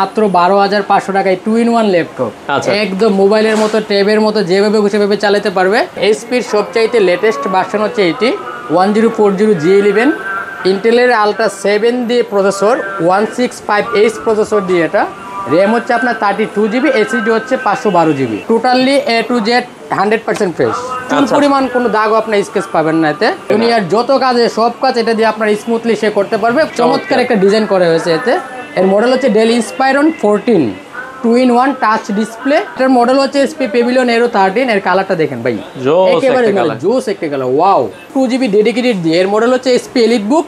মাত্র 12,500 টাকায় 2-in-1 laptop. একদম মোবাইলের মতো ট্যাবের মতো যেভাবে সেভাবে চালাতে পারবে। এইচপির সবচাইতে লেটেস্ট ভার্সন হচ্ছে এটি 1040G11 ইন্টেলের আলট্রা 7 দিয়ে প্রসেসর 165H প্রসেসর দিয়ে এটা। র্যাম হচ্ছে আপনার 32GB, এসএসডি হচ্ছে 512GB। Totally A to Z 100% fresh. চুল পরিমাণ কোনো দাগও আপনার স্কেচ পাবেন না এতে। দুনিয়ার যত কাজে সব কাজ এটা দিয়ে আপনার স্মুথলি সে করতে পারবে। চমৎকার একটা ডিজাইন করা হয়েছে এতে। এর মডেল হচ্ছে Dell Inspiron 14 2-in-1 touch display. এটার মডেল হচ্ছে এসপি পেভিলিয়ন এরো 13। এর কালারটা দেখেন ভাই, একেবারে জোস একটা কালার, ওয়াও। 2GB ডেডিকেটেড দিয়ে। এর মডেল হচ্ছে এসপি এলিটবুক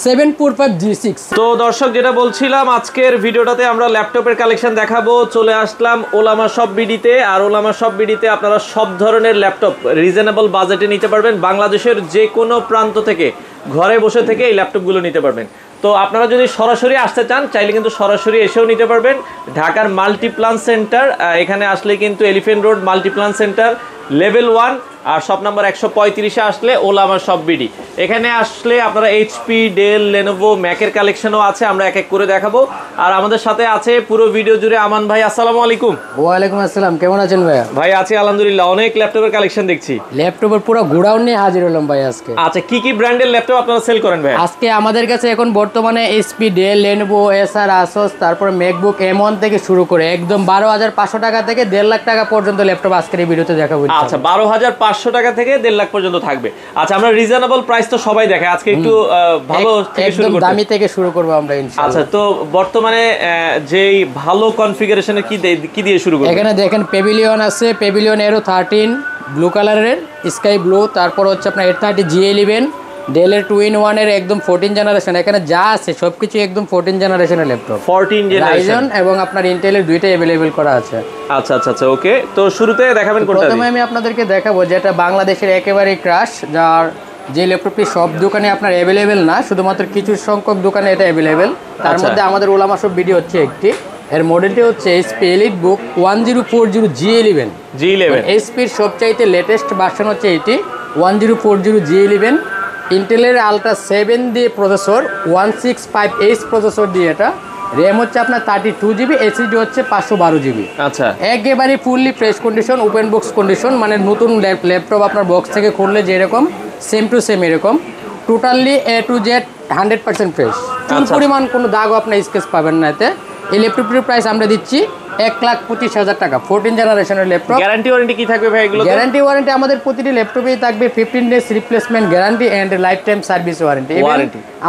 745G6। তো দর্শক, যেটা বলছিলাম, আজকের ভিডিওটাতে আমরা ল্যাপটপের কালেকশন দেখাবো। চলে আসলাম ওলামা শপ বিডিতে। আর ওলামা শপ বিডিতে আপনারা সব ধরনের ল্যাপটপ রিজনেবল বাজেটে নিতে পারবেন। বাংলাদেশের যে কোনো প্রান্ত থেকে ঘরে বসে থেকে এই ল্যাপটপগুলো নিতে পারবেন। তো আপনারা যদি সরাসরি আসতে চান চাইলে কিন্তু সরাসরি এসেও নিতে পারবেন। ঢাকার মাল্টিপ্লান সেন্টার, এখানে আসলে কিন্তু elephant road Multiplan centre level 1 আর শপ নাম্বার 135-এ আসলে ওলামা শপ বিডি। এখানে আসলে আপনারা এইচপি, ডেল, লেনোভো, ম্যাকের কালেকশনও আছে, আমরা এক এক করে দেখাবো। আর আমাদের সাথে আছে পুরো ভিডিও জুড়ে আমান ভাই। আসসালামু আলাইকুম। ওয়ালাইকুম আসসালাম, কেমন আছেন ভাইয়া? ভাই আছি আলহামদুলিল্লাহ। অনেক ল্যাপটপের কালেকশন দেখছি। ল্যাপটপের পুরো গোডাউন নিয়ে হাজির হলাম ভাই আজকে। আচ্ছা, কি কি ব্র্যান্ডের ল্যাপটপ আপনারা সেল করেন ভাই? আজকে আমাদের কাছে এখন বর্তমানে এইচপি, ডেল, লেনোভো, এসার, আসোস, তারপরে ম্যাকবুক M1 থেকে শুরু করে একদম 12,500 টাকা থেকে 1.5 লাখ টাকা পর্যন্ত ল্যাপটপ আজকের এই ভিডিওতে দেখাবো। আচ্ছা, 12,500 টাকা থেকে 1.5 লাখ পর্যন্ত থাকবে। আচ্ছা, আমরা রিজনেবল প্রাইস তো সবাই দেখে, আজকে একটু ভালো থেকে শুরু করব, দামি থেকে শুরু করব আমরা ইনশাআল্লাহ। আচ্ছা, তো বর্তমানে যেই ভালো কনফিগারেশনের কি দিয়ে শুরু করব? এখানে দেখেন পেভিলিয়ন আছে, পেভিলিয়ন এরো 13 ব্লু কালারের, স্কাই ব্লু। তারপর হচ্ছে আপনার 830G11, ডেলের 2-in-1 এর একদম 14 জেনারেশন। এখানে যা আছে সবকিছু একদম 14 জেনারেশনের ল্যাপটপ। 14 জেনারেশন এবং আপনার ইন্টেলের দুইটাই अवेलेबल করা আছে। আচ্ছা আচ্ছা আচ্ছা, ওকে। তো শুরুতে দেখাবেন কোনটা? প্রথমে আমি আপনাদেরকে দেখাবো যেটা বাংলাদেশের একেবারে ক্রাশ, যার যে ল্যাপটপটি সব দোকানে আপনার अवेलेबल না, শুধুমাত্র কিছু সংখ্যক দোকানে এটা अवेलेबल। তার মধ্যে আমাদের ওলামা শপ ভিডিও হচ্ছে একটি। এর মডেলটি হচ্ছে এইচপি এলিটবুক 1040G11। এইচপির সবচাইতে লেটেস্ট ভার্সন হচ্ছে এটি 1040G11 ইন্টেলের আলট্রা 7 দিয়ে প্রসেসর 165H প্রসেসর দিয়ে এটা। র্যাম হচ্ছে আপনার 32GB, এসএসডি হচ্ছে 512GB। আচ্ছা, একেবারে fully fresh condition, open box condition, মানে নতুন ল্যাপটপ আপনার বক্স থেকে খুললে যেরকম সেম টু সেম এরকম। Totally A to Z 100% fresh. চুল পরিমাণ কোনো দাগও আপনার স্কেচ পাবেন না এতে। এই ল্যাপটপটির প্রাইস আমরা দিচ্ছি 1,25,000 টাকা। 14 জেনারেশনের ল্যাপটপ। গ্যারান্টি ওয়ারেন্টি কি থাকবে ভাই এগুলো? গ্যারান্টি ওয়ারেন্টি আমাদের প্রতিটি ল্যাপটপেই থাকবে 15 days replacement guarantee and life time service warranty.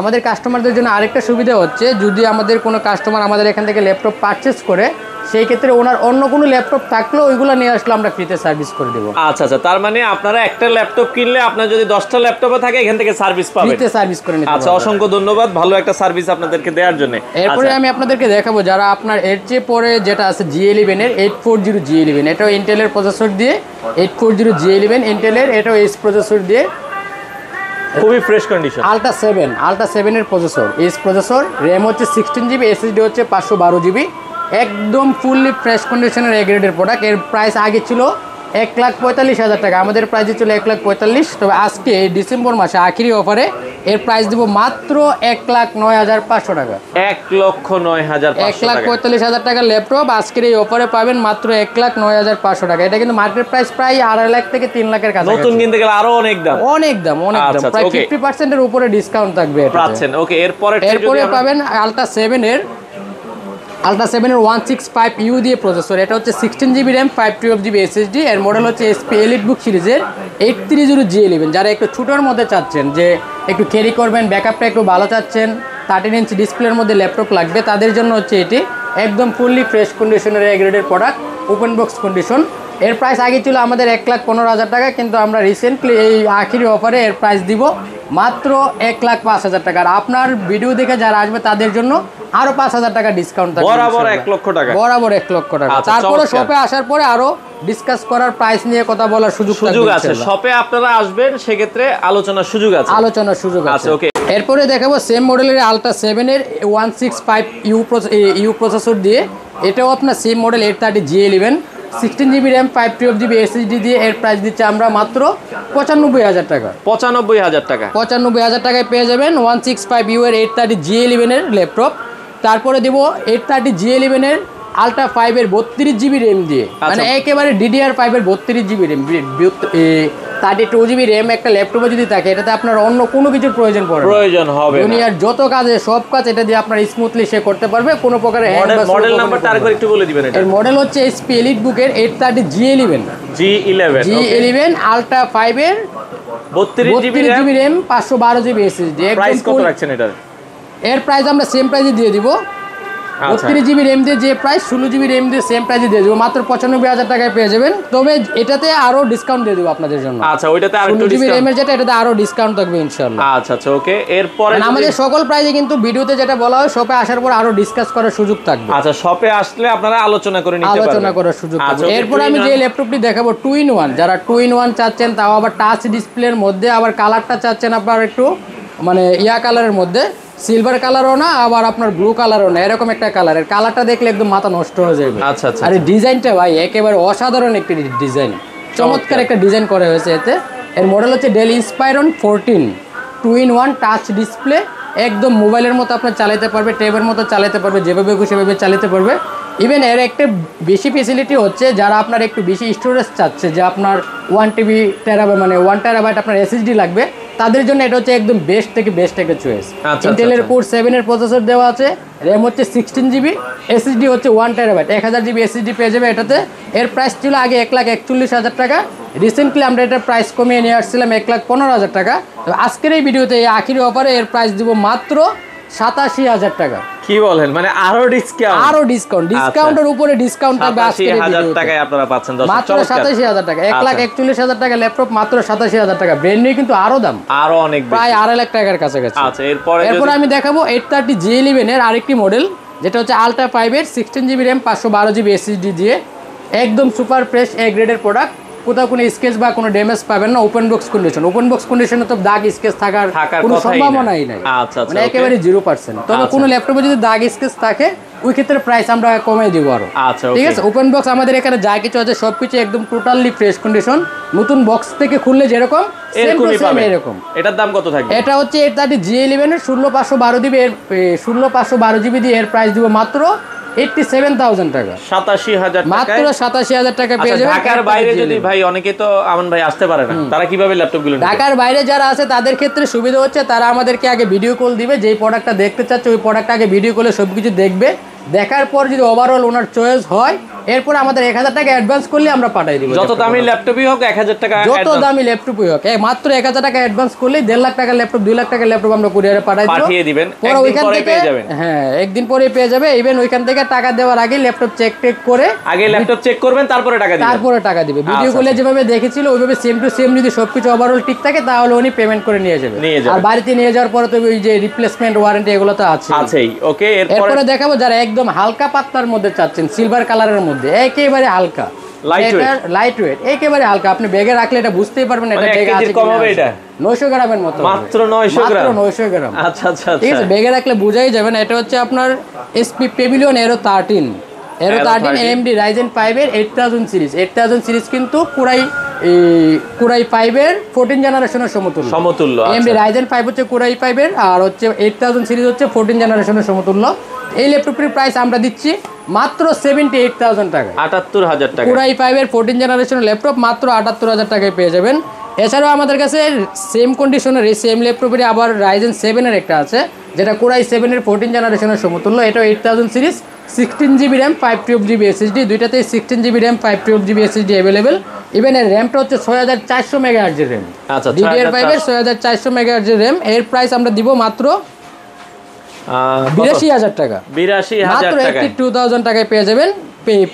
আমাদের কাস্টমারদের জন্য আরেকটা সুবিধা হচ্ছে, যদি আমাদের কোনো কাস্টমার আমাদের এখান থেকে ল্যাপটপ পারচেজ করে, সেই ক্ষেত্রে ওনার অন্য কোনো ল্যাপটপ থাকলে ওইগুলো নিয়ে আসলে আমরা ফ্রিতে সার্ভিস করে দেবো। আচ্ছা আচ্ছা, তার মানে আপনারা একটা ল্যাপটপ কিনলে আপনার যদি 10টা ল্যাপটপও থাকে এখান থেকে সার্ভিস পাবেন, ফ্রিতে সার্ভিস করে নিতে। আচ্ছা, অসংখ্য ধন্যবাদ ভালো একটা সার্ভিস আপনাদেরকে দেওয়ার জন্য। এরপরে আমি আপনাদেরকে দেখাবো যারা আপনার এর চেয়ে পরে যেটা আছে G11 এর 840G11, এটাও ইন্টেলের প্রসেসর দিয়ে 840G11 ইন্টেলের, এটাও এইচ প্রসেসর দিয়ে, খুবই ফ্রেশ কন্ডিশন। আলট্রা 7 এর প্রসেসর, এইচ প্রসেসর, র্যাম হচ্ছে 16GB, এসএসডি হচ্ছে 512GB। একদম ফুললি ফ্রেশ কন্ডিশনের এ গ্রেডের প্রোডাক্ট। এর প্রাইস আগে ছিল 1,45,000 টাকা, আমাদের প্রাইস ছিল 1,45,000। তবে আজকে এই ডিসেম্বর মাসে আখিরি অফারে এর প্রাইস দিব মাত্র 1,09,500 টাকা। 1,09,500 টাকার ল্যাপটপ আজকের এই অফারে পাবেন মাত্র 1,09,500 টাকা। এটা কিন্তু মার্কেট প্রাইস প্রায় 2.5 লাখ থেকে 3 লাখের কাছে। নতুন কিনতে গেলে আরো অনেক দাম, প্রায় 50% এর উপরে ডিসকাউন্ট থাকবে পাচ্ছেন। ওকে, এরপরে পাবেন আলট্রা 7 এর 165U দিয়ে প্রসেসর। এটা হচ্ছে 16GB র্যাম, 512GB এসএসডি। এর মডেল হচ্ছে এসপি এলিটবুক সিরিজের 830G11। যারা একটু ছোটোর মধ্যে চাচ্ছেন, যে একটু ক্যারি করবেন, ব্যাকআপটা একটু ভালো চাচ্ছেন, 13 ইঞ্চি ডিসপ্লের মধ্যে ল্যাপটপ লাগবে, তাদের জন্য হচ্ছে এটি একদম ফুললি ফ্রেশ কন্ডিশনের এ গ্রেডের প্রোডাক্ট, ওপেন বক্স কন্ডিশন। এর প্রাইস আগে ছিল আমাদের 1,15,000 টাকা, কিন্তু আমরা রিসেন্টলি এই আখিরি অফারে এর প্রাইস দিব মাত্র 1,05,000 টাকা। আর আপনার ভিডিও দেখে যারা আসবে তাদের জন্য আরো 5,000 টাকা ডিসকাউন্ট থাকবে, বরাবর 1 লক্ষ টাকা। তারপরে শপে আসার পরে আরো ডিসকাস করার, প্রাইস নিয়ে কথা বলার সুযোগ আছে। শপে আপনারা আসবেন, সেক্ষেত্রে আলোচনার সুযোগ আছে। আচ্ছা, ওকে। এরপরে দেখাবো সেম মডেলের আলট্রা 7 এর 165U প্রসেসর দিয়ে। এটাও আপনার same model 830G11, 16GB RAM, 512GB SSD দিয়ে। এর প্রাইস দিচ্ছে আমরা মাত্র 95,000 টাকা। 95,000 টাকা। 95,000 টাকায় পেয়ে যাবেন 165U এর 830G11 এর ল্যাপটপ। তারপরে দিব 830 G11 এর আলট্রা 5 এর 32 জিবি র্যাম দিয়ে, মানে একেবারে DDR5 এর 32 জিবি র্যাম, 32 জিবি র্যাম একটা ল্যাপটপে যদি থাকে, এটাতে আপনার অন্য কোনো কিছুর প্রয়োজন হবে না। দুনিয়ার যত কাজে সব কাজ এটা দিয়ে আপনার স্মুথলি সে করতে পারবে, কোনো প্রকারের মডেল নাম্বারটা আরেকবার একটু বলে দিবেন। এর মডেল হচ্ছে HP EliteBook এর 830 G11 আলট্রা 5 এর 32 GB RAM 512 GB SSD। Price কত রাখছেন এটার? এর প্রাইস আমরা সেম প্রাইসে দিয়ে দিব। 32 জিবি র্যাম দিয়ে যে প্রাইস, 16 জিবি র্যাম দিয়ে সেম প্রাইসে দিয়ে দেবো, মাত্র 95,000 টাকায় পেয়ে যাবেন। তবে এটাতে আরো ডিসকাউন্ট দিয়ে দেবো আপনাদের জন্য। আচ্ছা, ওইটাতে আরো একটু 16 জিবি র্যামের যেটা, এটাতে আরো ডিসকাউন্ট থাকবে ইনশাআল্লাহ। আচ্ছা ওকে। এরপরে আমাদের সকল প্রাইসে কিন্তু ভিডিওতে যেটা বলা হয়, শপে আসার পর আরো ডিসকাস করার সুযোগ থাকবে। আচ্ছা, শপে আসলে আপনারা আলোচনা করে নিতে পারবেন, আলোচনা করার সুযোগ থাকবে। এরপর আমি যে ল্যাপটপটি দেখাবো 2-in-1, যারা 2-in-1 চাচ্ছেন, তাও আবার টাচ ডিসপ্লের মধ্যে, আবার কালারটা চাচ্ছেন আপনার একটু মানে কালারের মধ্যে, সিলভার কালারও না আবার আপনার ব্লু কালারও না, এরকম একটা কালারের কালারটা দেখলে একদম মাথা নষ্ট হয়ে যাবে। আচ্ছা। আর এই ডিজাইনটা ভাই একেবারে অসাধারণ একটি ডিজাইন, চমৎকার একটা ডিজাইন করা হয়েছে এতে। এর মডেল হচ্ছে Dell Inspiron 14, 2-in-1 touch display, একদম মোবাইলের মতো আপনার চালাতে পারবে, ট্যাবের মতো চালাতে পারবে, যেভাবে সেভাবে চালাতে পারবে। ইভেন এর একটা বেশি ফেসিলিটি হচ্ছে, যারা আপনার একটু বেশি স্টোরেজ চাচ্ছে, যে আপনার 1 টেরাবাইট আপনার SSD লাগবে, তাদের জন্য এটা হচ্ছে একদম বেস্ট থেকে বেস্ট একটা চয়েস। ইন্টেলের কোর 7 এর প্রসেসর দেওয়া আছে, র্যাম হচ্ছে 16 জিবি, SSD হচ্ছে 1 টেরাবাইট, 1000 জিবি SSD পেয়ে যাবে এটাতে। এর প্রাইস ছিল আগে 1,41,000 টাকা, রিসেন্টলি আমরা এটার প্রাইস কমিয়ে নিয়ে আসছিলাম 1,15,000 টাকা। তো আজকের এই ভিডিওতে এই আখিরি অফারে এর প্রাইস দিব মাত্র 87,000 টাকা। কি বলেন, মানে আরো ডিসকাউন্টের উপরে ডিসকাউন্ট থাকবে আজকের এই ভিডিওতে। 87,000 টাকায় আপনারা পাচ্ছেন মাত্র 87,000 টাকা, 1,41,000 টাকা ল্যাপটপ, মাত্র 87,000 টাকা। ব্র্যান্ড নিউ কিন্তু আরো দাম, আরো অনেক প্রায় 2.5 লাখ টাকার কাছাকাছি। আচ্ছা, এরপর আমি দেখাবো 830 G11 এর আরেকটি মডেল, যেটা হচ্ছে আলট্রা 5 এর 16 জিবি র্যাম 512 জিবি SSD দিয়ে, একদম সুপার ফ্রেশ A গ্রেডের প্রোডাক্ট, কোথাও কোনো স্কেচ বা কোনো ড্যামেজ পাবেন না। ওপেন বক্স কন্ডিশনে তো দাগ স্কেচ থাকার কোনো সম্ভাবনাই নাই, মানে একেবারে 0%। তবে কোনো ল্যাপটপে যদি দাগ স্কেচ থাকে, ওই ক্ষেত্রে প্রাইস আমরা কমিয়ে দিব আরো। ঠিক আছে, ওপেন বক্স আমাদের এখানে যা কিছু আছে সবকিছু একদম টোটালি ফ্রেশ কন্ডিশন, নতুন বক্স থেকে খুললে যেরকম এরকম। এটার দাম কত থাকবে? এটা হচ্ছে 830 G11 এর 16512 জিবি, 16512 জিবি দিয়ে এর প্রাইস দিব মাত্র 87,000 টাকা, 87,000 টাকা, মাত্র 87,000 টাকা পেয়ে যাবেন। ঢাকার বাইরে যদি ভাই অনেকে তো আমান ভাই আসতে পারে না, তারা কিভাবে ল্যাপটপগুলো নেবে? ঢাকার বাইরে যারা আছে তাদের ক্ষেত্রে সুবিধা হচ্ছে, তারা আমাদেরকে আগে ভিডিও কল দিবে, যেই প্রোডাক্টটা দেখতে চাচ্ছে ওই প্রোডাক্টটা আগে ভিডিও কলে সবকিছু দেখবে, দেখার পর যদি ওভারঅল ওনার চয়েস হয়, এরপর আমাদের 1000 টাকা অ্যাডভান্স করলে আমরা পাঠিয়ে দিব। যত দামি ল্যাপটপই হোক 1000 টাকা, যত দামি ল্যাপটপই হোক মাত্র 1000 টাকা অ্যাডভান্স করলে 1.5 লাখ টাকার ল্যাপটপ, 2 লাখ টাকার ল্যাপটপ আমরা কুরিয়ারে পাঠিয়ে দিবেন। একদিন পরে পেয়ে যাবেন। হ্যাঁ, একদিন পরে পেয়ে যাবে। ইভেন ওইখান থেকে টাকা দেওয়ার আগে ল্যাপটপ চেক করে, আগে ল্যাপটপ চেক করবেন, তারপরে টাকা দিবে। ভিডিও কলে যেভাবে দেখেছিল ওইভাবে সেম টু সেম যদি সবকিছু ওভারঅল ঠিক থাকে, তাহলে উনি পেমেন্ট করে নিয়ে যাবে। আর বাড়িতে নিয়ে যাওয়ার পরে তো ওই যে রিপ্লেসমেন্ট ওয়ারেন্টি এগুলো তো আছেই। ওকে, এরপরে দেখাবো যারা একদম হালকা পাতলার মধ্যে চাচ্ছেন, সিলভার কালারের মধ্যে, একেবারে হালকা, লাইট ওয়েট, একেবারে হালকা, আপনি ব্যাগে রাখলে এটা বুঝতেই পারবেন এটা ব্যাগে আছে কিনা। 900 গ্রামের মতো, মাত্র 900 গ্রাম। আচ্ছা, ঠিক আছে, ব্যাগে রাখলে বুঝাই যাবে না। এটা হচ্ছে আপনার HP Pavilion Aero 13 AMD Ryzen 5 এর 8000 সিরিজ, কিন্তু কুরাই 5 এর 14 জেনারেশনের সমতুল্য। AMD Ryzen 5 হচ্ছে কুরাই 5 এর, আর হচ্ছে 8000 সিরিজ হচ্ছে 14 জেনারেশনের সমতুল্য। এই ল্যাপটপটির প্রাইস আমরা দিচ্ছি মাত্র 78,000 টাকা, 78,000 টাকা। কুরাই 5 এর 14 জেনারেশনের ল্যাপটপ মাত্র 78,000 টাকায় পেয়ে যাবেন। এছাড়াও আমাদের কাছে সেম কন্ডিশনের এই সেম ল্যাপটপের আবার Ryzen 7 এর একটা আছে, যেটা কুরাই 7 এর 14 জেনারেশনের সমতুল্য। এটা 8000 series, 16 GB RAM 512 GB SSD, দুইটাতেই 16 GB RAM 512 GB SSD available. Even এর র্যামটা হচ্ছে 6400 মেগাহার্জ এর র্যাম, DDR5 এর 6400 মেগাহার্জ এর র্যাম। এর প্রাইস আমরা দিব মাত্র 82,000 টাকা, 82,000 টাকা, 82,000 টাকায় পেয়ে যাবেন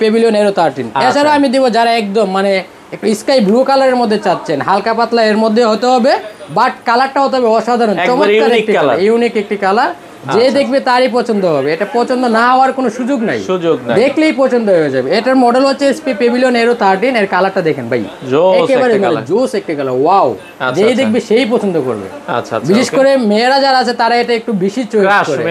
Pavilion Aero 13। এছাড়াও আমি দিব যারা একদম মানে একটু স্কাই ব্লু কালারের মধ্যে চাচ্ছেন, হালকা পাতলা এর মধ্যে হতে হবে, বাট কালারটা হতে হবে অসাধারণ, চমৎকার একটি কালার, ইউনিক একটি কালার, যে দেখবে তারই পছন্দ হবে। এটা পছন্দ না হওয়ার কোনো সুযোগ নাই, দেখলেই পছন্দ হয়ে যাবে। এটার মডেল হচ্ছে HP Pavilion Aero 13। এর কালারটা দেখেন ভাই, একেবারে জোস একটা কালার, ওয়াও, যেই দেখবে সেই পছন্দ করবে। বিশেষ করে মেয়েরা যারা আছে তারা এটা একটু বেশি চয়েস করে,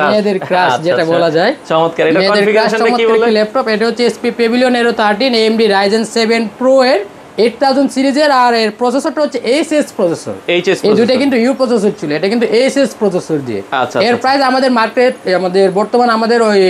মেয়েদের ক্রাশ যেটা বলা যায়। চমৎকার, এটা কনফিগারেশনটা কি বলে? ল্যাপটপ এটা হচ্ছে HP Pavilion Aero 13 AMD Ryzen 7 Pro এর 8000 সিরিজের, আর এর প্রসেসরটা হচ্ছে এইচএস প্রসেসর। এই প্রসেসর, দুইটা কিন্তু ইউ প্রসেসর ছিল, এটা কিন্তু এইচএস প্রসেসর দিয়ে। আচ্ছা, এর প্রাইস আমাদের মার্কেট, আমাদের বর্তমান আমাদের ওই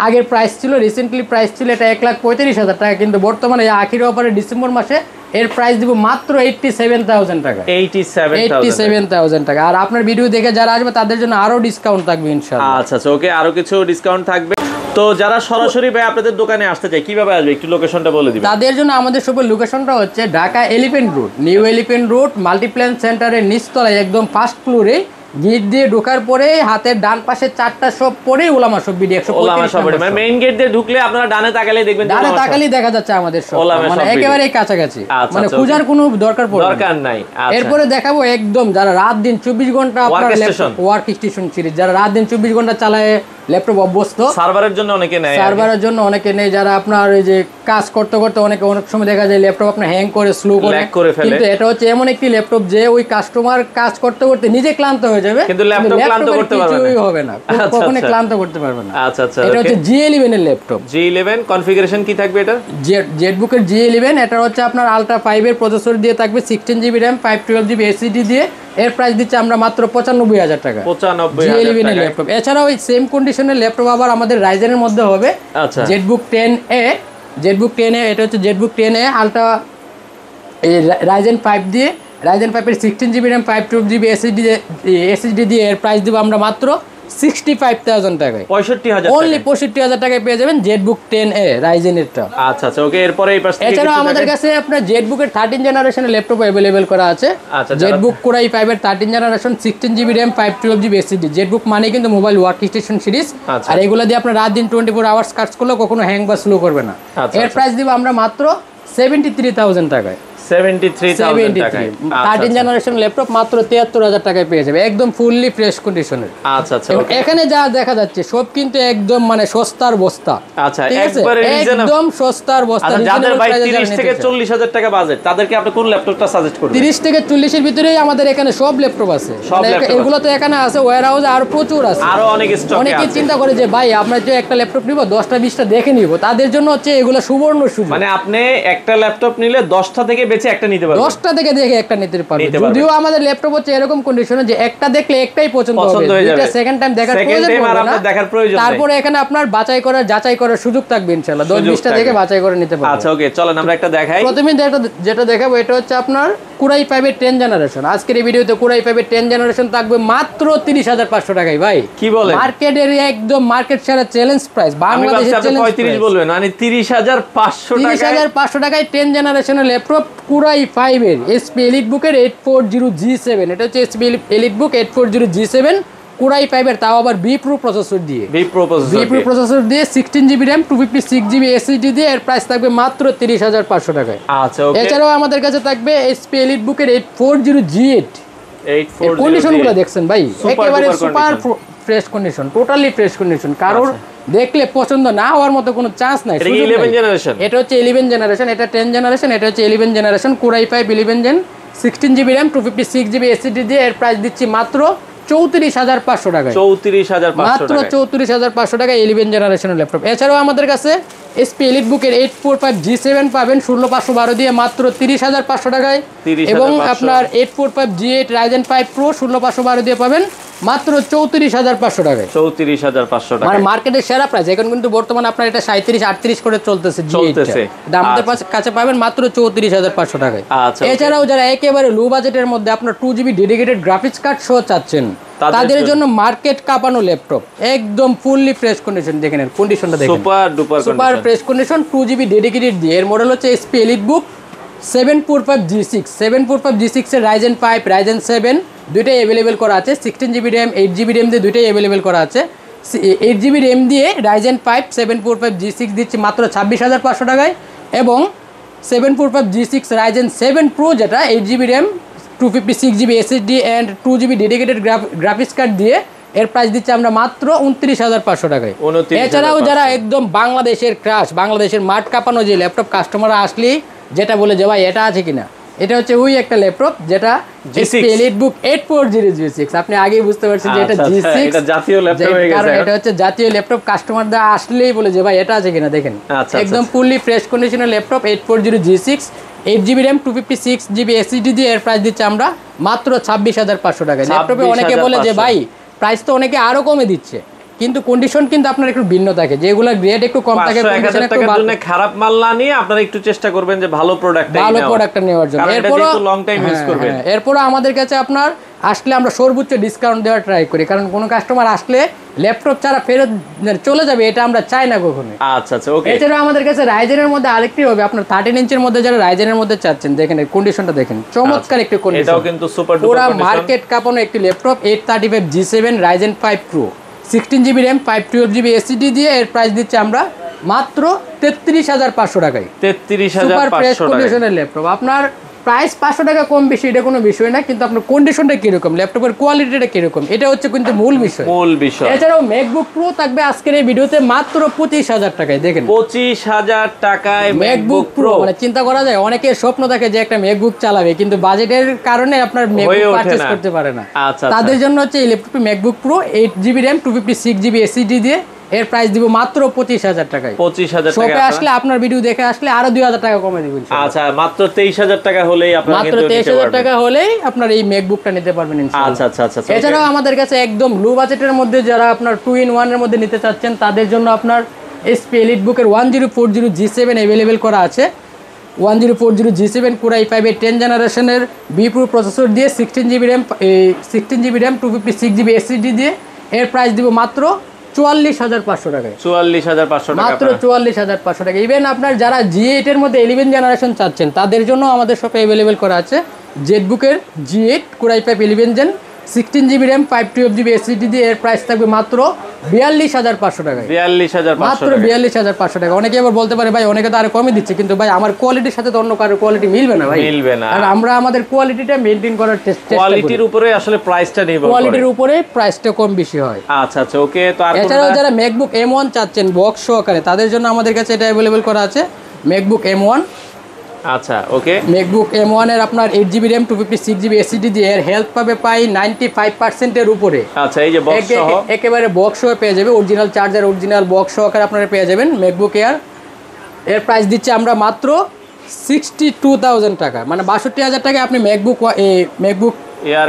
আগের প্রাইস ছিল, রিসেন্টলি প্রাইস ছিল এটা 1,35,000 টাকা, কিন্তু বর্তমানে আখির অফারে ডিসেম্বর মাসে এর প্রাইস দিব মাত্র 87,000 টাকা। 87,000 টাকা। আর আপনার ভিডিও দেখে যারা আসবে তাদের জন্য আরো ডিসকাউন্ট থাকবে ইনশাআল্লাহ। আচ্ছা আচ্ছা, ওকে, আরো কিছু ডিসকাউন্ট থাকবে। তো যারা সরাসরি ভাই আপনাদের দোকানে আসতে চায় কিভাবে আসবে, একটু লোকেশনটা বলে দিবেন। তাদের জন্য আমাদের শপের লোকেশনটা হচ্ছে Dhaka elephant road, new elephant road, Multiplan সেন্টারের নিচতলায় একদম ফার্স্ট ফ্লোরে গেট দিয়ে ঢোকার পরে হাতের ডান পাশে 4টা শপ পরেই ওলামা শপ বিডি 135 মানে মেইন গেট দিয়ে ঢুকলে আপনারা ডানে তাকালেই দেখবেন, ডানে তাকালেই দেখা যাচ্ছে আমাদের শপ, মানে একেবারেই কাছাকাছি, মানে আচ্ছা, খোঁজার কোনো দরকার নাই। এরপরে দেখাবো একদম যারা রাত দিন 24 ঘন্টা আপনার ওয়ার্ক স্টেশন সিরিজ, যারা রাত দিন 24 ঘন্টা চালায় ল্যাপটপ অভ্যস্ত, সার্ভারের জন্য অনেকে নেয়, সার্ভারের জন্য অনেকে নেই, যারা আপনার এই যে কাজ করতে করতে অনেক সময় দেখা যায় ল্যাপটপ আপনার হ্যাং করে স্লো করে ফেলে, কিন্তু এটা হচ্ছে এমন একটি ল্যাপটপ যে ওই কাস্টমার কাজ করতে করতে নিজে ক্লান্ত হয়ে যাবে, কিন্তু ল্যাপটপ ক্লান্ত করতে পারবে না, হবে না, কখনোই ক্লান্ত করতে পারবে না। আচ্ছা আচ্ছা, এটা হচ্ছে G11 এর ল্যাপটপ। G11 কনফিগারেশন কি থাকবে এটা? জেটবুকের G11, এটা হচ্ছে আপনার আলট্রা 5 এর প্রসেসর দিয়ে থাকবে, 16GB RAM, 512GB SSD দিয়ে। এর প্রাইস দিচ্ছে আমরা মাত্র 95,000 টাকা, 95,000 G11 এর ল্যাপটপ। এছাড়াও ওই সেম কন্ডিশনের ল্যাপটপ আবার আমাদের রাইজেনের মধ্যে হবে, আচ্ছা, জেটবুক 10A, এটা হচ্ছে জেটবুক 10A আলট্রা রাইজেন 5 দিয়ে, রাইজেন 5 এর 16GB RAM, 512GB SSD দিয়ে। এর প্রাইস দিব আমরা মাত্র 65,000 টাকায়, 65,000 অনলি 65,000 টাকায় পেয়ে যাবেন জেটবুক 10A রাইজেনেরটা। আচ্ছা আচ্ছা, ওকে, এরপরে এই পাশে এছাড়াও আমাদের কাছে আপনার জেটবুকের 13 জেনারেশনের ল্যাপটপ अवेलेबल করা আছে। জেটবুক কোরাই 5 এর 13 generation, 16GB RAM, 512GB SSD। Jetbook মানে কিন্তু মোবাইল ওয়ার্ক স্টেশন সিরিজ, আর এগুলো দিয়ে আপনার রাত দিন 24 আওয়ার্স কাজ করলে কখনো হ্যাং বা স্লো করবে না। এর প্রাইস দিব আমরা মাত্র 73,000 টাকায়, 73,000 টাকায় 13 জেনারেশন ল্যাপটপ মাত্র 73,000 টাকায় পেয়ে যাবে, একদম ফুললি ফ্রেশ কন্ডিশনের। আচ্ছা আচ্ছা, এখানে যা দেখা যাচ্ছে সব কিন্তু একদম মানে সস্তার বস্তা। আচ্ছা, একবারে একদম সস্তার বস্তা। যাদের ভাই 30 থেকে 40,000 টাকা বাজেট, তাদেরকে আপনি কোন ল্যাপটপটা সাজেস্ট করবেন? 30 থেকে 40 এর ভিতরেই আমাদের এখানে সব ল্যাপটপ আছে, এগুলো তো এখানে আছে, ওয়্যার হাউসে আর প্রচুর আছে, আরো অনেক স্টক আছে। অনেকে চিন্তা করে যে ভাই আমরা যে একটা ল্যাপটপ নিব 10টা 20টা দেখে নিব, তাদের জন্য হচ্ছে এগুলো সুবর্ণ সুযোগ। মানে আপনি একটা ল্যাপটপ নিলে 10টা থেকে বেছে একটা নিতে পারবেন, 10টা থেকে দেখে একটা নিতে পারবেন। যদিও আমাদের ল্যাপটপ হচ্ছে এরকম কন্ডিশনে যে একটা দেখলে একটাই পছন্দ হবে, দুইটা সেকেন্ড টাইম দেখার প্রয়োজন, তারপরে এখানে আপনার যাচাই করার সুযোগ থাকবে ইনশাআল্লাহ, 10-20টা দেখে বাছাই করে নিতে পারবেন। আচ্ছা, ওকে, চলেন আমরা একটা দেখাই। প্রথমে যেটা দেখাবো এটা হচ্ছে আপনার কোরাই 5 এর 10 জেনারেশন। আজকের এই ভিডিওতে কোরাই 5 এর 10 জেনারেশন থাকবে মাত্র 30,500 টাকায়। ভাই কি বলে, মার্কেটের একদম মার্কেট সেরা চ্যালেঞ্জ প্রাইস, বাংলাদেশের চ্যালেঞ্জ 35 বলবেন, মানে 30,500 টাকায় 10 জেনারেশনের ল্যাপটপ কোরাই 5 এর SP এলিটবুকের 840G7। এটা হচ্ছে SP এলিটবুক 840G7 কোরাই 5 এর, তাও আবার বি প্রো প্রসেসর দিয়ে, 16GB RAM, 256GB SSD দিয়ে। এর প্রাইস থাকবে মাত্র 30,500 টাকায়। আচ্ছা, ওকে, এছাড়াও আমাদের কাছে থাকবে SP এলিটবুকের 840G8। কন্ডিশনগুলো দেখছেন ভাই, একেবারে super fresh condition, totally fresh condition, কারোর দেখলে পছন্দ না হওয়ার মতো কোনো চান্স নাই। এটা 11 জেনারেশন, এটা হচ্ছে 11 জেনারেশন, এটা 10 জেনারেশন, এটা হচ্ছে 11 generation Core i 5 11 gen, 16GB RAM, 256GB SSD দিয়ে। এর প্রাইস দিচ্ছি মাত্র 34,500 টাকায়, 34,500 টাকায় 11 জেনারেশনের ল্যাপটপ। এছাড়াও আমাদের কাছে SP এলিটবুকের 845G7 পাবেন 16,512 দিয়ে মাত্র 30,500 টাকায়, এবং আপনার 845G8 রাইজেন 5 প্রো 16,512 দিয়ে পাবেন মাত্র 34,500 টাকায়, 34,500 টাকা, মানে মার্কেটের সেরা প্রাইস। এখন কিন্তু বর্তমানে আপনার এটা 37-38 করে চলতেছে, আমাদের কাছে পাবেন মাত্র 34,500 টাকায়। এছাড়াও যারা একেবারে লো বাজেটের মধ্যে আপনার 2GB ডেডিকেটেড গ্রাফিক্স কার্ড সহ চাচ্ছেন, তাদের জন্য মার্কেট কাঁপানো ল্যাপটপ, একদম ফুললি ফ্রেশ কন্ডিশন। দেখেন এর কন্ডিশনটা দেখেন, super fresh condition, 2GB dedicated দিয়ে। এর মডেল হচ্ছে SP এলিটবুক 745G6 এর রাইজেন 5 রাইজেন 7 দুইটাই অ্যাভেলেবেল করা আছে, 16GB RAM 8GB RAM দিয়ে দুইটাই অ্যাভেলেবেল করা আছে। 8GB RAM দিয়ে রাইজেন 5 745G6 দিচ্ছি মাত্র 26,500 টাকায়, এবং 745G6 রাইজেন 7 প্রো যেটা 8GB RAM 256GB SSD and 2GB dedicated graphics card দিয়ে, এর প্রাইস দিচ্ছি আমরা মাত্র 29,500 টাকায়। এছাড়াও যারা একদম বাংলাদেশের ক্রাশ, বাংলাদেশের মাঠ কাঁপানো যে ল্যাপটপ কাস্টমাররা আসলেই যেটা বলে যে ভাই এটা আছে কিনা, এটা হচ্ছে ওই একটা ল্যাপটপ যেটা G6 EliteBook 840 G6, আপনি আগেই বুঝতে পারছেন যে এটা G6, এটা জাতীয় ল্যাপটপ হয়ে গেছে। কারণ এটা হচ্ছে জাতীয় ল্যাপটপ। কাস্টমাররা আসলেই বলে যে ভাই এটা আছে কিনা দেখেন, একদম ফুললি ফ্রেশ কন্ডিশনের laptop 840 G6, 8GB RAM 256GB SSD দিয়ে এর প্রাইস দিচ্ছে আমরা মাত্র 26,500 টাকায়। ল্যাপটপে অনেকে বলে যে ভাই প্রাইস তো অনেকে আরো কমে দিচ্ছে, কিন্তু কন্ডিশন কিন্তু আপনার একটু ভিন্ন থাকে, যেগুলো গ্রেড একটু কম থাকে, কন্ডিশন একটু টাকার জন্য খারাপ মাল না নিয়ে আপনারা একটু চেষ্টা করবেন যে ভালো প্রোডাক্টটা নেওয়ার জন্য। এরপর লং টাইম ইউজ করবেন। এরপর আমাদের কাছে আপনার আসলে আমরা সর্বোচ্চ ডিসকাউন্ট দেওয়ার ট্রাই করি, কারণ কোনো কাস্টমার আসলে ল্যাপটপ ছাড়া ফেরত চলে যাবে এটা আমরা চাই না কখনো। আচ্ছা আচ্ছা, ওকে। এছাড়া আমাদের কাছে রাইজেনের মধ্যে আরেকটি হবে আপনার 13 ইঞ্চের মধ্যে, যারা রাইজেনের মধ্যে চাচ্ছেন দেখেন কন্ডিশনটা দেখেন, চমৎকার একটি কন্ডিশন, এটাও কিন্তু সুপার ডুপার পুরো কন্ডিশন, মার্কেট কাঁপানো একটি laptop 835 G7 Ryzen 5 Pro 16GB RAM 512GB SSD দিয়ে এর প্রাইস দিচ্ছে আমরা মাত্র 33,500 টাকায়। 33,500 সুপার ফ্রেশ কন্ডিশনের ল্যাপটপ। আপনার প্রাইস 500 টাকা কম বেশি এটা কোনো বিষয় না, কিন্তু আপনার কন্ডিশনটা কিরকম, ল্যাপটপের কোয়ালিটিটা কিরকম, এটা হচ্ছে কিন্তু মূল বিষয়। এছাড়াও ম্যাকবুক প্রো থাকবে আজকের এই ভিডিওতে মাত্র 25,000 টাকায়। দেখেন 25,000 টাকায় ম্যাকবুক প্রো, মানে চিন্তা করা যায় অনেকে স্বপ্ন দেখে যে একটা ম্যাকবুক চালাবে, কিন্তু বাজেটের কারণে আপনার ম্যাকবুক পারচেজ করতে পারে না। তাদের জন্য হচ্ছে এই ল্যাপটপটি MacBook pro 8GB RAM 256GB SSD দিয়ে এর প্রাইস দিব মাত্র 25,000 টাকায়। 25,000 টাকা শপে আসলে আপনার ভিডিও দেখে আসলে আরো 2,000 টাকা কমে দিব। আচ্ছা, মাত্র 23,000 টাকা হলেই আপনারা মাত্র 23,000 টাকা হলেই আপনার এই ম্যাকবুকটা নিতে পারবেন ইনশাআল্লাহ। আচ্ছা আচ্ছা আচ্ছা। এছাড়াও আমাদের কাছে একদম লো বাজেটের মধ্যে যারা আপনার 2-in-1 এর মধ্যে নিতে চাচ্ছেন তাদের জন্য আপনার HP EliteBook এর 1040 G7 अवेलेबल করা আছে। 1040 G7 Core i5 এর 10 জেনারেশনের B Pro প্রসেসর দিয়ে 16GB RAM 256GB SSD দিয়ে এর প্রাইস দিব মাত্র 44,500 টাকায়। 44,500 টাকা, মাত্র 44,500 টাকা। ইভেন আপনার যারা G8 এর মধ্যে 11 জেনারেশন চাচ্ছেন তাদের জন্য আমাদের শপে अवेलेबल করা আছে ZBook এর G8 Core i5 11 gen 16GB RAM 512GB SSD দিয়ে এর প্রাইস থাকবে মাত্র 42,500 টাকায়। 42,500 মাত্র 42,500 টাকা। অনেকে আবার বলতে পারে ভাই অনেকে তো আরো কমে দিচ্ছে, কিন্তু ভাই আমার কোয়ালিটির সাথে তো অন্য কারো কোয়ালিটি মিলবে না ভাই, মিলবে না। আর আমরা আমাদের কোয়ালিটিটা মেইনটেইন করার চেষ্টা করি। কোয়ালিটির উপরে আসলে প্রাইসটা নির্ভর করে, কোয়ালিটির উপরে প্রাইসটা কম বেশি হয়। আচ্ছা আচ্ছা, ওকে। তো আর এছাড়াও যারা ম্যাকবুক M1 চাচ্ছেন বক্স সহকারে তাদের জন্য আমাদের কাছে এটা अवेलेबल করা আছে ম্যাকবুক M1। আচ্ছা, ওকে। ম্যাকবুক M1 এর আপনার 8GB RAM 256GB SSD দিয়ে এর হেলথ পাবে প্রায় 95% এর উপরে। আচ্ছা, এই যে বক্স সহ একেবারে বক্স সহ পেয়ে যাবে, অরিজিনাল চার্জার অরিজিনাল বক্স সহকারে আপনারা পেয়ে যাবেন ম্যাকবুক এয়ার। এর প্রাইস দিচ্ছে আমরা মাত্র 62,000 টাকা, মানে 62,000 টাকায় আপনি ম্যাকবুক এয়ার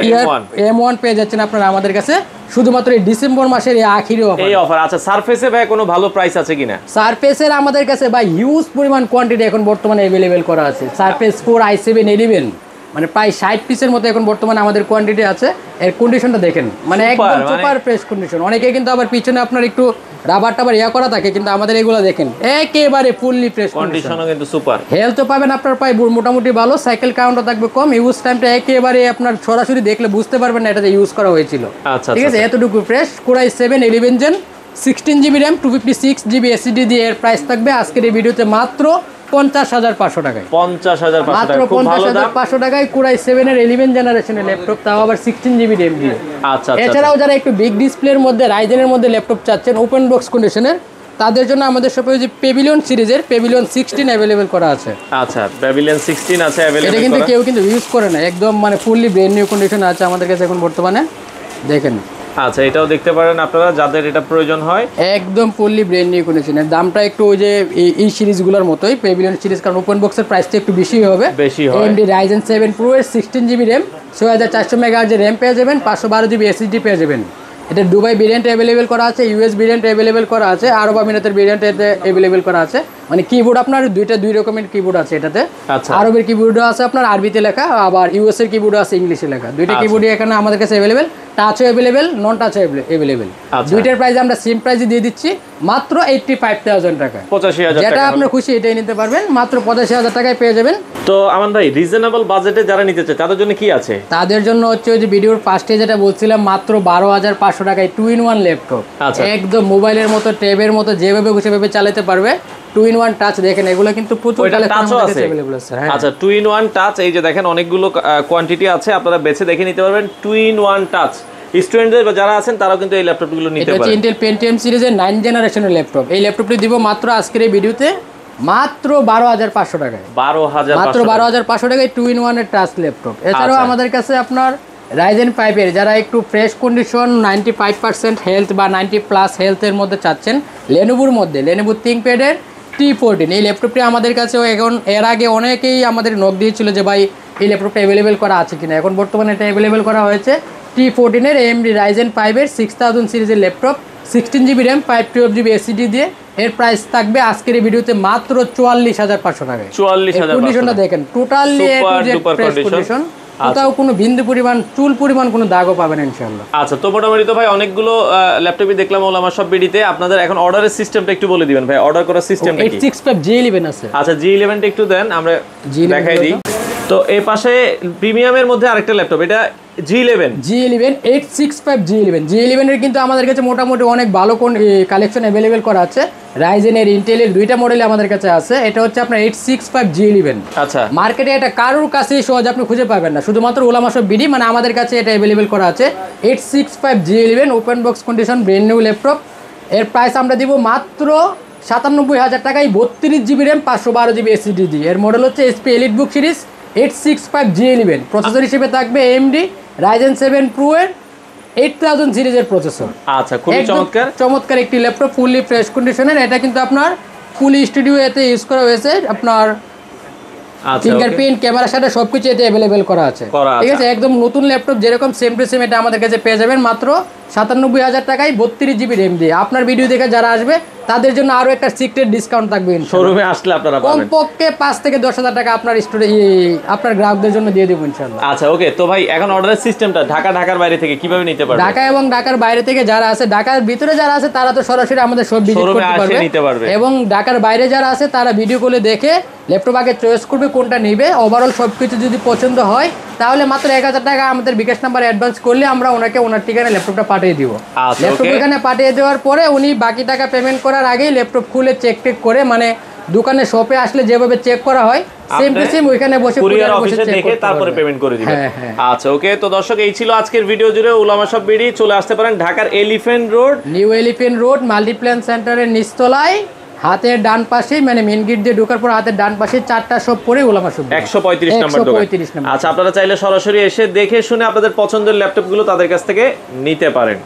M1 পেয়ে যাচ্ছেন আপনারা আমাদের কাছে শুধুমাত্র এই ডিসেম্বর মাসের এই আখিরি এই অফার। আচ্ছা, সারফেসে ভাই কোনো ভালো প্রাইস আছে কিনা? সারফেসের আমাদের কাছে ভাই হিউজ পরিমাণ কোয়ান্টিটি এখন বর্তমানে अवेलेबल করা আছে। সারফেস 4 i7 11 মানে প্রায় 60 পিসের মতো এখন বর্তমানে আমাদের কোয়ান্টিটি আছে। এর কন্ডিশনটা দেখেন, মানে একদম সুপার ফ্রেশ কন্ডিশন। অনেকে কিন্তু আবার পিছনে আপনার একটু রাবার টাবার করা থাকে, কিন্তু আমাদের এগুলো দেখেন একেবারে ফুললি ফ্রেশ কন্ডিশনও কিন্তু সুপার। হেলথও পাবেন আপনার প্রায় মোটামুটি ভালো, সাইকেল কাউন্টও থাকবে কম, ইউজ টাইমটা একেবারে আপনার সরাসরি দেখলে বুঝতে পারবেন না এটাতে ইউজ করা হয়েছিল। আচ্ছা, ঠিক আছে, এতটুকু fresh. Core i7 11 gen 16GB RAM 256GB SSD দিয়ে এর প্রাইস থাকবে আজকের এই ভিডিওতে মাত্র 50,500 টাকায়। 50,500 মাত্র 50,500 টাকায় Core i7 এর 11 জেনারেশনের ল্যাপটপ, তাও আবার 16GB RAM দিয়ে। আচ্ছা, এছাড়াও যারা একটু বিগ ডিসপ্লের মধ্যে রাইজেনের মধ্যে ল্যাপটপ চাচ্ছেন ওপেন বক্স কন্ডিশনের তাদের জন্য আমাদের শপে যে পেভিলিয়ন সিরিজের পেভিলিয়ন 16 अवेलेबल করা আছে। আচ্ছা, পেভিলিয়ন 16 আছে अवेलेबल। এটা কিন্তু কেউ কিন্তু ইউজ করে না, একদম মানে ফুললি ব্র্যান্ড নিউ কন্ডিশন আছে আমাদের কাছে এখন বর্তমানে, দেখেন। আচ্ছা, এটাও দেখতে পারেন আপনারা যাদের এটা প্রয়োজন হয়, একদম ফুললি ব্র্যান্ড নিউ কন্ডিশনের। দামটা একটু ওই যে এই সিরিজগুলোর মতোই পেভিলিয়ন সিরিজ, কারণ ওপেন বক্সের প্রাইসটা একটু বেশি হবে। AMD Ryzen 7 Pro এর 16GB RAM 6400 MHz RAM পেয়ে যাবেন, 512GB SSD পেয়ে যাবেন। এটা দুবাই ভেরিয়েন্ট अवेलेबल করা আছে, US ভেরিয়েন্ট अवेलेबल করা আছে, আরব আমিরাতের ভেরিয়েন্ট এতে अवेलेबल করা আছে। মানে কিবোর্ড আপনার দুই রকমের কিবোর্ড আছে এটাতে। আরবের কিবোর্ডও আছে আপনার আরবিতে লেখা, আবার ইউএস এর কিবোর্ডও আছে ইংলিশে লেখা। দুইটা কিবোর্ডই এখানে আমাদের কাছে अवेलेबल, টাচও अवेलेबल, নন টাচও अवेलेबल। দুইটার প্রাইস আমরা সেম প্রাইসে দিয়ে দিচ্ছি মাত্র 85,000 টাকা। 85,000 টাকা, যেটা আপনার খুশি এটাই নিতে পারবেন, মাত্র 85,000 টাকায় পেয়ে যাবেন। তো আমান ভাই, রিজনেবল বাজেটে যারা নিতে চায় তাদের জন্য কি আছে? তাদের জন্য হচ্ছে ওই যে ভিডিওর ফার্স্টে যেটা বলছিলাম মাত্র 12,500 টাকায় 2-in-1 ল্যাপটপ, একদম মোবাইলের মতো ট্যাবের মতো যেভাবে সেভাবে চালাতে পারবে। 2-in-1 টাচ দেখেন, এগুলো কিন্তু প্রচুর কালেকশন আছে अवेलेबल আছে। আচ্ছা, 2-in-1 টাচ, এই যে দেখেন অনেকগুলো কোয়ান্টিটি আছে, আপনারা বেছে দেখে নিতে পারবেন। 2-in-1 টাচ স্টুডেন্টদের যারা আছেন তারাও কিন্তু এই ল্যাপটপগুলো নিতে পারেন। এটা হচ্ছে Intel Pentium সিরিজের 9 জেনারেশনের ল্যাপটপ। এই ল্যাপটপটি দিব মাত্র আজকের এই ভিডিওতে মাত্র 12,500 টাকায়। 12,500 মাত্র 12,500 টাকায় 2-in-1 এর টাচ ল্যাপটপ। এছাড়াও আমাদের কাছে আপনার Ryzen 5 এর যারা একটু ফ্রেশ কন্ডিশন 95% হেলথ বা 90+ হেলথের মধ্যে চাচ্ছেন, লেনোভোর মধ্যে লেনোভো ThinkPad এর T14 এই ল্যাপটপটি আমাদের কাছেও এখন এর আগে অনেকেই আমাদের নক দিয়েছিল যে ভাই এই ল্যাপটপটা অ্যাভেলেবেল করা আছে কিনা। এখন বর্তমানে এটা অ্যাভেলেবেল করা হয়েছে। T14 এর AMD Ryzen 5 এর 6000 সিরিজের laptop, 16GB RAM 512GB SSD দিয়ে। এর প্রাইস থাকবে আজকের এই ভিডিওতে মাত্র 44,500 টাকায়। 44,500 কন্ডিশনটা দেখেন, টোটালি ফ্রেশ কন্ডিশন, কোথাও কোনো বিন্দু পরিমাণ চুল পরিমাণ কোনো দাগও পাবেন ইনশাআল্লাহ। আচ্ছা, তো মোটামুটি তো ভাই অনেকগুলো ল্যাপটপই দেখলাম ওলামা সব বিডিতে। আপনাদের এখন অর্ডারের সিস্টেমটা একটু বলে দিবেন ভাই, অর্ডার করার সিস্টেমটা কি? 865 G11 আছে। আচ্ছা, G11 টা একটু দেন, আমরা দেখাই দিই। তো এই পাশে প্রিমিয়ামের মধ্যে আরেকটা ল্যাপটপ, এটা G11 865 G11 এর কিন্তু আমাদের কাছে মোটামুটি অনেক ভালো কোন কালেকশন অ্যাভেলেবেল করা আছে। রাইজেনের ইন্টেলের দুইটা মডেলে আমাদের কাছে আছে। এটা হচ্ছে আপনার 865 G11। আচ্ছা, মার্কেটে এটা কারোর কাছেই সহজ আপনি খুঁজে পাবেন না, শুধুমাত্র ওলামা সব বিডি মানে আমাদের কাছে এটা অ্যাভেলেবেল করা আছে। 865 G11 open box condition brand new laptop. এর প্রাইস আমরা দিব মাত্র 97,000 টাকায়। 32GB RAM 512GB SSD দিয়ে। এর মডেল হচ্ছে SP EliteBook series 865 G11। Processor হিসেবে থাকবে AMD Ryzen 7 Pro এর 8000 সিরিজের প্রসেসর। আচ্ছা, খুবই চমৎকার চমৎকার একটি ল্যাপটপ, ফুললি ফ্রেশ কন্ডিশনের। এটা কিন্তু আপনার ফুল স্টুডিও এতে ইউজ করা হয়েছে। আপনার ফিঙ্গারপ্রিন্ট ক্যামেরার সাথে সবকিছু এতে অ্যাভেলেবেল করা আছে। ঠিক আছে, একদম নতুন ল্যাপটপ যেরকম সেম টু সেম এটা আমাদের কাছে পেয়ে যাবেন মাত্র 97,000 টাকায় 32GB RAM দিয়ে। আপনার ভিডিও দেখে যারা আসবে তাদের জন্য আরো একটা সিক্রেট ডিসকাউন্ট থাকবে শোরুমে আসলে আপনারা পাবেন। কমপক্ষে 5 থেকে 10,000 টাকা আপনার আপনার গ্রাহকদের জন্য দিয়ে দেব ইনশাআল্লাহ। আচ্ছা, ওকে। তো ভাই এখন অর্ডারের সিস্টেমটা ঢাকার বাইরে থেকে কিভাবে নিতে পারবে? ঢাকা এবং ঢাকার বাইরে থেকে যারা আছে, ঢাকার ভিতরে যারা আছে তারা তো সরাসরি আমাদের সব ভিজিট করতে পারবে, এবং ঢাকার বাইরে যারা আছে তারা ভিডিও কলে দেখে ল্যাপটপ আগে চয়েস করবে কোনটা নেবে। ওভারঅল সবকিছু যদি পছন্দ হয় তাহলে মাত্র 1,000 টাকা আমাদের বিকাশ নাম্বার অ্যাডভান্স করলে আমরা ওনাকে ওনার ঠিকানায় ল্যাপটপটা পাঠিয়ে দিব। ল্যাপটপ এখানে পাঠিয়ে দেওয়ার পরে উনি বাকি টাকা পেমেন্ট করার আগেই ল্যাপটপ খুলে চেক করে মানে দোকানে শপে আসলে যেভাবে চেক করা হয় সেম টু সেম ওইখানে বসে কুরিয়ার অফিসে দেখে তারপরে পেমেন্ট করে দিবেন। আচ্ছা, ওকে। তো দর্শক, এই ছিল আজকের ভিডিও জুড়ে ওলামা সব বিডি। চলে আসতে পারেন ঢাকার elephant road, new elephant road Multiplan সেন্টারের নিচতলায়, হাতের ডান পাশে মানে মেইন গেট দিয়ে ঢোকার পর হাতের ডান পাশে 4টা শপ পরে ওলামা সব 135 নম্বর দোকান। আচ্ছা, আপনারা চাইলে সরাসরি এসে দেখে শুনে আপনাদের পছন্দের ল্যাপটপগুলো তাদের কাছ থেকে নিতে পারেন।